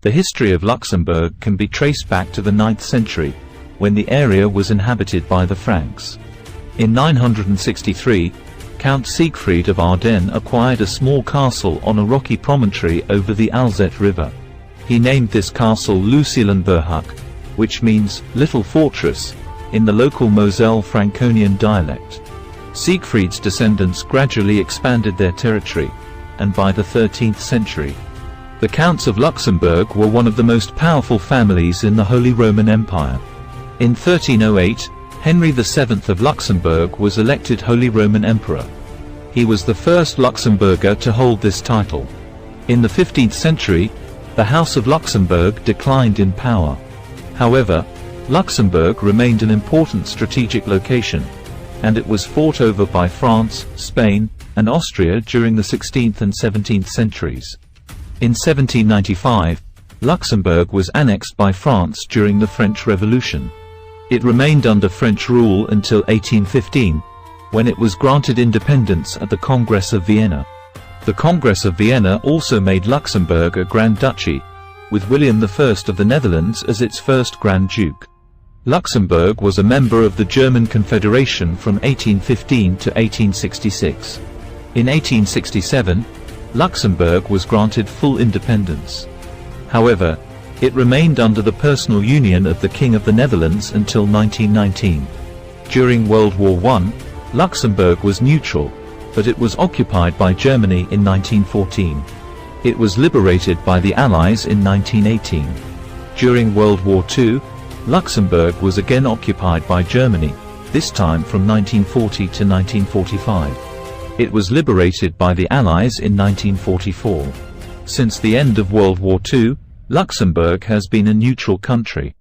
The history of Luxembourg can be traced back to the 9th century, when the area was inhabited by the Franks. In 963, Count Siegfried of Ardennes acquired a small castle on a rocky promontory over the Alzette River. He named this castle Lucielenburg, which means little fortress, in the local Moselle-Franconian dialect. Siegfried's descendants gradually expanded their territory, and by the 13th century, the Counts of Luxembourg were one of the most powerful families in the Holy Roman Empire. In 1308, Henry VII of Luxembourg was elected Holy Roman Emperor. He was the first Luxembourger to hold this title. In the 15th century, the House of Luxembourg declined in power. However, Luxembourg remained an important strategic location, and it was fought over by France, Spain, and Austria during the 16th and 17th centuries. In 1795, Luxembourg was annexed by France during the French Revolution. It remained under French rule until 1815, when it was granted independence at the Congress of Vienna. The Congress of Vienna also made Luxembourg a Grand Duchy, with William I of the Netherlands as its first Grand Duke. Luxembourg was a member of the German Confederation from 1815 to 1866. In 1867, Luxembourg was granted full independence. However, it remained under the personal union of the King of the Netherlands until 1919. During World War I, Luxembourg was neutral, but it was occupied by Germany in 1914. It was liberated by the Allies in 1918. During World War II, Luxembourg was again occupied by Germany, this time from 1940 to 1945. It was liberated by the Allies in 1944. Since the end of World War II, Luxembourg has been a neutral country.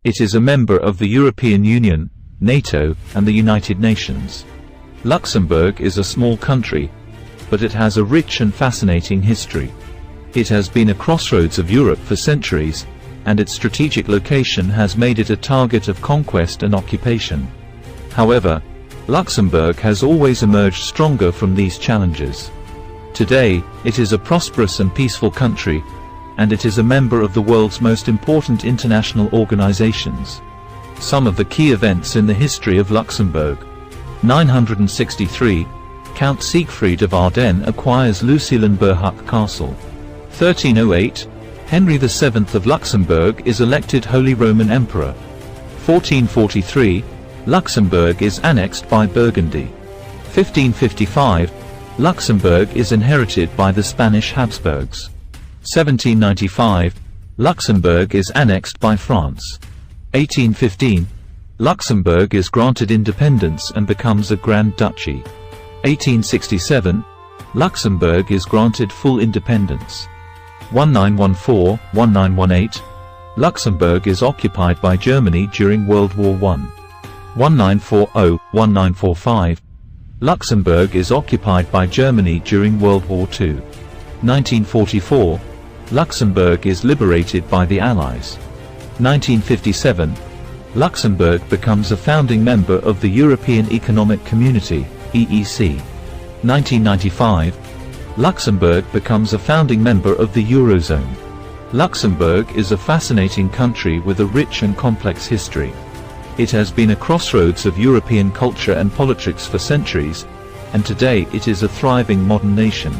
It is a member of the European Union, NATO, and the United Nations. Luxembourg is a small country, but it has a rich and fascinating history. It has been a crossroads of Europe for centuries, and its strategic location has made it a target of conquest and occupation. However, Luxembourg has always emerged stronger from these challenges. Today, it is a prosperous and peaceful country, and it is a member of the world's most important international organizations. Some of the key events in the history of Luxembourg. 963, Count Siegfried of Ardennes acquires Lucielenburg Castle. 1308, Henry VII of Luxembourg is elected Holy Roman Emperor. 1443, Luxembourg is annexed by Burgundy. 1555, Luxembourg is inherited by the Spanish Habsburgs. 1795, Luxembourg is annexed by France. 1815, Luxembourg is granted independence and becomes a Grand Duchy. 1867, Luxembourg is granted full independence. 1914–1918, Luxembourg is occupied by Germany during World War I. 1940–1945, Luxembourg is occupied by Germany during World War II. 1944, Luxembourg is liberated by the Allies. 1957, Luxembourg becomes a founding member of the European Economic Community, EEC. 1995, Luxembourg becomes a founding member of the Eurozone. Luxembourg is a fascinating country with a rich and complex history. It has been a crossroads of European culture and politics for centuries, and today it is a thriving modern nation.